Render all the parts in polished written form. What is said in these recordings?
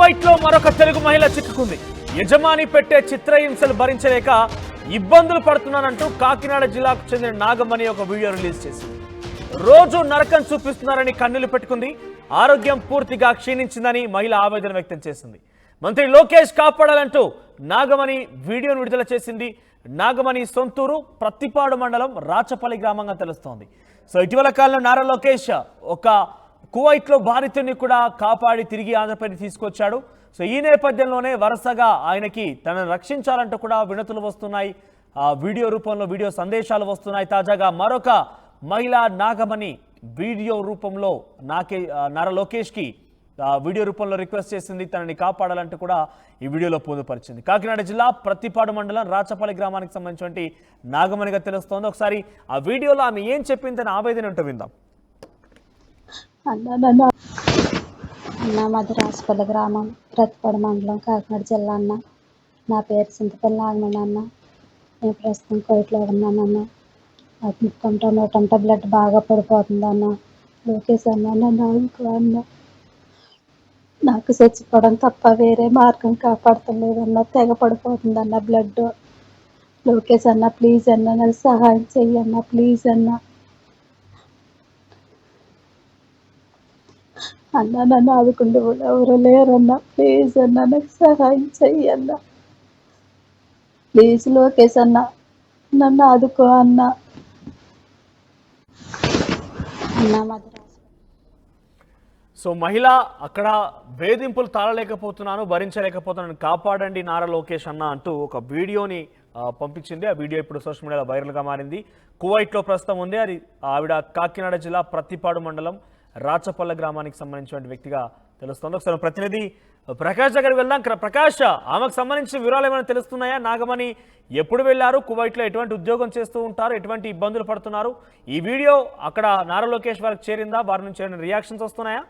Kuwait లో మరొక తెలుగు మహిళ చిక్కుకుంది. యజమాని పెట్టే చిత్రహింసలు భరించలేక ఇబ్బందులు పడుతున్నానంటూ కాకినాడ జిల్లాకు చెందిన నాగమణి ఒక వీడియో రిలీజ్ చేసింది. రోజు నరకం చూపిస్తున్నారని కన్నీళ్లు పెట్టుకుంది. ఆరోగ్యం పూర్తిగా క్షీణించిందని మహిళ ఆవేదన వ్యక్తం చేసింది. మంత్రి లోకేష్ కాపాడాలంటూ నాగమణి వీడియోను విడుదల చేసింది. నాగమణి సొంతూరు ప్రత్తిపాడు మండలం రాచపల్లి గ్రామంగా తెలుస్తోంది. సో ఇటీవల కాలంలో నారా లోకేష్ ఒక కువైట్లో బాధితుడిని కూడా కాపాడి తిరిగి ఆంధ్రప్రదేశ్ తీసుకొచ్చాడు. సో ఈ నేపథ్యంలోనే వరుసగా ఆయనకి తనను రక్షించాలంటూ కూడా వినతులు వస్తున్నాయి. వీడియో రూపంలో వీడియో సందేశాలు వస్తున్నాయి. తాజాగా మరొక మహిళ నాగమణి వీడియో రూపంలో నారా లోకేష్కి వీడియో రూపంలో రిక్వెస్ట్ చేసింది. తనని కాపాడాలంటూ కూడా ఈ వీడియోలో పొందుపరిచింది. కాకినాడ జిల్లా ప్రత్తిపాడు మండలం రాచపల్లి గ్రామానికి సంబంధించినటువంటి నాగమణిగా తెలుస్తోంది. ఒకసారి ఆ వీడియోలో ఆమె ఏం చెప్పిందని ఆవేదన ఉంటూ విందాం. అన్న మాది రాచపల్లి గ్రామం, ప్రతిపాడు మండలం, కాకినాడ జిల్లా అన్న. నా పేరు చింతపల్లి నాగమణి అన్న. నేను ప్రస్తుతం కోయిట్లో ఉన్నానన్న. నాకు ముక్కంట నోటంట బ్లడ్ బాగా పడిపోతుంది అన్న. లోకేష్ అన్న నన్ను అన్న, నాకు చచ్చిపోవడం తప్ప వేరే మార్గం కాపాడతలేదన్న. తెగ పడిపోతుంది అన్న బ్లడ్. లోకేష్ అన్న ప్లీజ్ అన్న నాకు సహాయం చెయ్యన్న, ప్లీజ్ అన్న. అన్న నన్ను ఆదుకుంటూ కూడా ఎవరు లేరన్న, ప్లీజ్ అన్న నాకు సహాయం చెయ్యన్న. ప్లీజ్ లోకేష్ అన్న నన్ను ఆదుకో అన్న. సో మహిళ అక్కడ వేధింపులు తాళలేకపోతున్నాను, భరించలేకపోతున్నాను, కాపాడండి నారా లోకేష్ అన్న అంటూ ఒక వీడియోని పంపించింది. ఆ వీడియో ఇప్పుడు సోషల్ మీడియాలో వైరల్గా మారింది. కువైట్లో ప్రస్తుతం ఉంది. అది ఆవిడ కాకినాడ జిల్లా ప్రత్తిపాడు మండలం రాచపల్లి గ్రామానికి సంబంధించిన వ్యక్తిగా తెలుస్తుంది. ఒకసారి ప్రతినిధి ప్రకాష్ దగ్గరికి వెళ్దాం. ప్రకాష్, ఆమెకు సంబంధించిన వివరాలు ఏమైనా తెలుస్తున్నాయా? నాగమణి ఎప్పుడు వెళ్ళారు? కువైట్లో ఎటువంటి ఉద్యోగం చేస్తూ ఉంటారు? ఎటువంటి ఇబ్బందులు పడుతున్నారు? ఈ వీడియో అక్కడ నారా లోకేష్ వారికి చేరిందా? వారి నుంచి ఏమైనా రియాక్షన్స్ వస్తున్నాయా?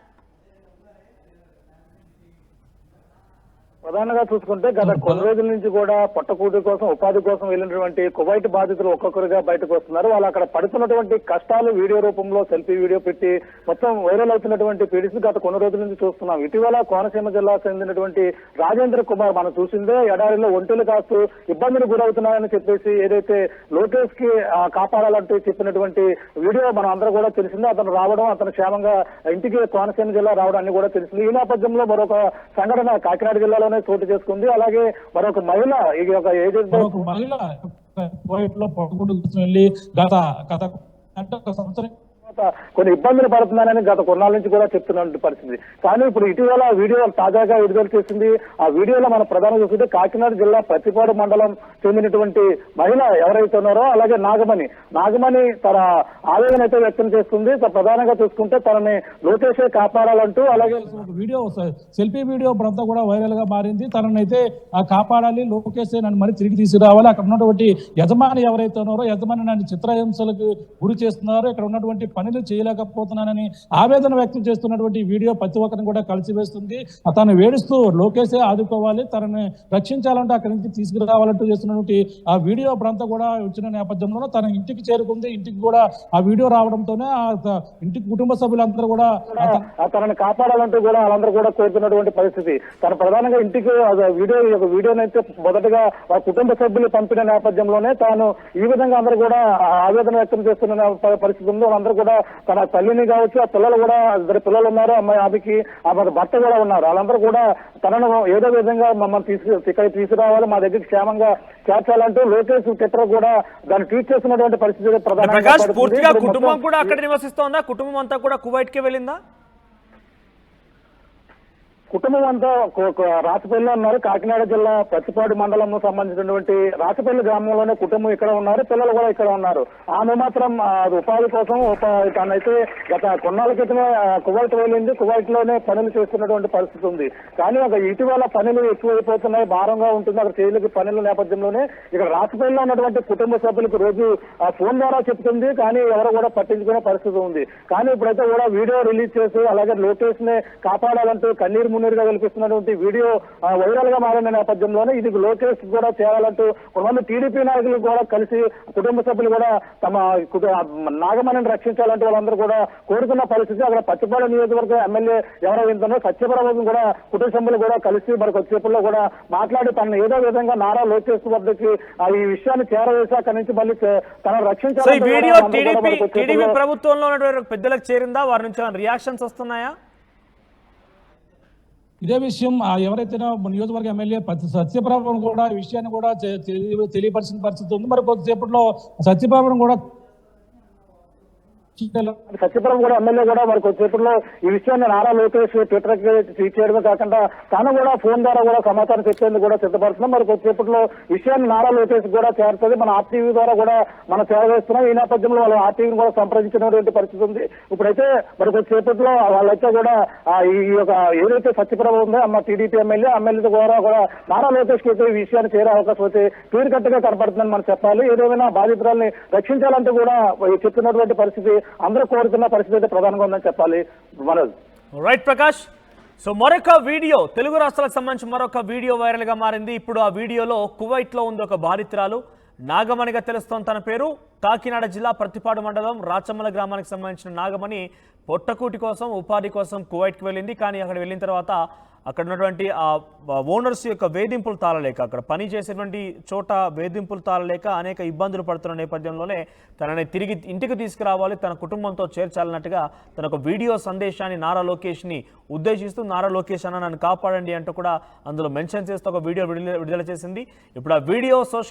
ప్రధానంగా చూసుకుంటే గత కొన్ని రోజుల నుంచి కూడా పొట్టకూటి కోసం, ఉపాధి కోసం వెళ్ళినటువంటి కువైట్ బాధితులు ఒక్కొక్కరుగా బయటకు వస్తున్నారు. వాళ్ళు అక్కడ పడుతున్నటువంటి కష్టాలు వీడియో రూపంలో సెల్ఫీ వీడియో పెట్టి మొత్తం వైరల్ అవుతున్నటువంటి పీడిస్ గత కొన్ని రోజుల నుంచి చూస్తున్నాం. ఇటీవల కోనసీమ జిల్లా చెందినటువంటి రాజేంద్ర కుమార్ మనం చూసిందే ఎడారిలో ఒంటెలు కాస్తూ ఇబ్బందులు గురవుతున్నాయని చెప్పేసి ఏదైతే లోకేష్ కి కాపాడాలంటూ చెప్పినటువంటి వీడియో మనం అందరూ కూడా తెలిసిందే. అతను రావడం, అతను క్షేమంగా ఇంటికి కోనసీమ జిల్లా రావడం అన్ని కూడా తెలిసింది. ఈ నేపథ్యంలో మరొక సంఘటన కాకినాడ జిల్లాలోనే చోటు చేసుకుంది. అలాగే మరొక మహిళ గత సంవత్సరం కొన్ని ఇబ్బందులు పడుతున్నానని గత కొన్నాళ్ళ నుంచి కూడా చెప్తున్న పరిస్థితి. కానీ ఇప్పుడు ఇటీవల వీడియో తాజాగా విడుదల చేసింది. ఆ వీడియోలో మనం ప్రధానంగా చూస్తుంటే కాకినాడ జిల్లా ప్రతిపాడు మండలం చెందినటువంటి మహిళ ఎవరైతే ఉన్నారో అలాగే నాగమణి తన ఆవేదన అయితే వ్యక్తం చేస్తుంది. ప్రధానంగా చూసుకుంటే తనని లోకేష్ కాపాడాలంటూ, అలాగే వీడియో సెల్ఫీ వీడియో ఇప్పుడంతా కూడా వైరల్ గా మారింది. తనని అయితే కాపాడాలి, లోకేష్ నన్ను మరి తిరిగి తీసుకురావాలి, అక్కడ ఉన్నటువంటి యజమాని ఎవరైతే ఉన్నారో యజమాని నన్ను చిత్రహింసలకు గురి చేస్తున్నారో, ఇక్కడ ఉన్నటువంటి పనులు చేయలేకపోతున్నానని ఆవేదన వ్యక్తం చేస్తున్నటువంటి వీడియో ప్రతి ఒక్కరిని కూడా కలిసివేస్తుంది. తను వేడుస్తూ లోకేషే ఆదుకోవాలి, తనని రక్షించాలంటే అక్కడి నుంచి తీసుకురావాలంటూ చేస్తున్నటువంటి ఆ వీడియో అప్పుడంతా కూడా వచ్చిన నేపథ్యంలో తన ఇంటికి చేరుకుంది. ఇంటికి కూడా ఆ వీడియో రావడంతోనే ఇంటికి కుటుంబ సభ్యులందరూ కూడా తనని కాపాడాలంటూ కూడా వాళ్ళందరూ కూడా కోరుతున్నటువంటి పరిస్థితి. తను ప్రధానంగా ఇంటికి వీడియోనైతే మొదటగా ఆ కుటుంబ సభ్యులు పంపిన నేపథ్యంలోనే తాను ఈ విధంగా అందరూ కూడా ఆవేదన వ్యక్తం చేస్తున్న పరిస్థితి ఉంది. వాళ్ళందరూ కూడా తన తల్లిని కావచ్చు, ఆ పిల్లలు కూడా 2 పిల్లలు ఉన్నారు, అమ్మాయి ఆమెకి ఆమె భర్త కూడా ఉన్నారు. వాళ్ళందరూ కూడా తనను ఏదో విధంగా మమ్మల్ని ఇక్కడ తీసుకురావాలి, మా దగ్గర క్షేమంగా చేర్చాలంటూ లోకేష్ ట్విట్టర్ కూడా దాన్ని ట్వీట్ చేస్తున్నటువంటి పరిస్థితి ప్రధానంగా. కుటుంబం కూడా అక్కడ నివసిస్తోందా? కుటుంబం అంతా కూడా కువైట్ కి వెళ్ళిందా? కుటుంబం అంతా రాచపల్లిలో ఉన్నారు. కాకినాడ జిల్లా ప్రతిపాడు మండలం సంబంధించినటువంటి రాచపల్లి గ్రామంలోనే కుటుంబం ఇక్కడ ఉన్నారు, పిల్లలు కూడా ఇక్కడ ఉన్నారు. ఆమె మాత్రం ఉపాధి కోసం తనైతే గత కొన్నాళ్ళ క్రితమే కువైట్ వెళ్ళింది. కువైట్ లోనే పనులు చేస్తున్నటువంటి పరిస్థితి ఉంది. కానీ ఇటీవల పనులు ఎక్కువైపోతున్నాయి, భారంగా ఉంటుంది అక్కడ చేయలేక పనుల నేపథ్యంలోనే ఇక్కడ రాచపల్లిలో ఉన్నటువంటి కుటుంబ సభ్యులకు రోజు ఫోన్ ద్వారా చెప్తుంది. కానీ ఎవరు కూడా పట్టించుకునే పరిస్థితి ఉంది. కానీ ఇప్పుడైతే కూడా వీడియో రిలీజ్ చేసి అలాగే లోకేష్ ని కాపాడాలంటూ కన్నీరు మున్నీరుగా కల్పిస్తున్నటువంటి వీడియో వైరల్ గా మారిన నేపథ్యంలోనే ఇది లోకేష్ కూడా చేయాలంటూ కొంతమంది టీడీపీ నాయకులు కూడా కలిసి కుటుంబ సభ్యులు కూడా తమ నాగమణిని రక్షించాలంటూ వాళ్ళందరూ కూడా కోరుకున్న పరిస్థితి. అక్కడ పచ్చిపాడు నియోజకవర్గ ఎమ్మెల్యే ఎవరైందో సత్యప్రభు కూడా కుటుంబ సభ్యులు కూడా కలిసి మరి కొద్దిసేపుల్లో కూడా మాట్లాడి తనను ఏదో విధంగా నారా లోకేష్ వద్దకి ఈ విషయాన్ని చేరవేసి అక్కడి నుంచి మళ్ళీ తనను రక్షించాలి. వీడియో టీడీపీ ప్రభుత్వంలో ఉన్నటువంటి పెద్దలకు చేరిందా? వారి నుంచి రియాక్షన్స్ వస్తున్నాయా? ఇదే విషయం ఎవరైతే నియోజకవర్గ ఎమ్మెల్యే సత్యప్రభను కూడా ఈ విషయాన్ని కూడా తెలియపరిచిన పరిస్థితి ఉంది. మరి కొద్దిసేపట్లో సత్యప్రభను కూడా సత్యపురం కూడా ఎమ్మెల్యే కూడా మరి కొద్దిసేపట్లో ఈ విషయాన్ని నారా లోకేష్ ట్విట్టర్ ట్వీట్ చేయడమే కాకుండా తాను కూడా ఫోన్ ద్వారా కూడా సమాచారం చెప్పేందుకు కూడా సిద్ధపడుతున్నాం. మరి కొద్దిసేపట్లో విషయాన్ని నారా లోకేష్ కూడా చేరుతుంది. మన ఆర్టీవీ ద్వారా కూడా మనం చేరవేస్తున్నాం. ఈ నేపథ్యంలో వాళ్ళు ఆర్టీవీని కూడా సంప్రదించినటువంటి పరిస్థితి ఉంది. ఇప్పుడైతే మరి కొద్దిసేపట్లో వాళ్ళైతే కూడా ఈ యొక్క ఏదైతే సత్యప్రభ ఉందో అమ్మ టీడీపీ ఎమ్మెల్యే ద్వారా కూడా నారా లోకేష్ కి ఈ విషయాన్ని చేరే అవకాశం అయితే క్లియర్ కట్ గా కనపడుతుందని మనం చెప్పాలి. ఏదేమైనా బాధితురాల్ని రక్షించాలంటూ కూడా చెప్తున్నటువంటి పరిస్థితి అందరూ కోరుతున్న పరిస్థితి అయితే ప్రధానంగా ఉందని చెప్పాలి. మనోజ్. రైట్ ప్రకాష్. సో మరొక వీడియో తెలుగు రాష్ట్రాలకు సంబంధించి మరొక వీడియో వైరల్ గా మారింది. ఇప్పుడు ఆ వీడియోలో కువైట్ లో ఉంది ఒక బాధితురాలు, నాగమణిగా తెలుస్తోంది తన పేరు. కాకినాడ జిల్లా ప్రతిపాడు మండలం రాచమ్మల గ్రామానికి సంబంధించిన నాగమణి పొట్టకూటి కోసం ఉపాధి కోసం కువైట్కి వెళ్ళింది. కానీ అక్కడ వెళ్ళిన తర్వాత అక్కడ ఉన్నటువంటి ఆ ఓనర్స్ యొక్క వేధింపులు తాళలేక, అక్కడ పని చేసేటువంటి చోట వేధింపులు తాళలేక అనేక ఇబ్బందులు పడుతున్న నేపథ్యంలోనే తనని తిరిగి ఇంటికి తీసుకురావాలి, తన కుటుంబంతో చేర్చాలన్నట్టుగా తన ఒక వీడియో సందేశాన్ని నారా లోకేష్ని ఉద్దేశిస్తూ నారా లోకేష్ అన్న నన్ను కాపాడండి అంటూ కూడా అందులో మెన్షన్ చేస్తూ ఒక వీడియో విడుదల చేసింది. ఇప్పుడు ఆ వీడియో సోషల్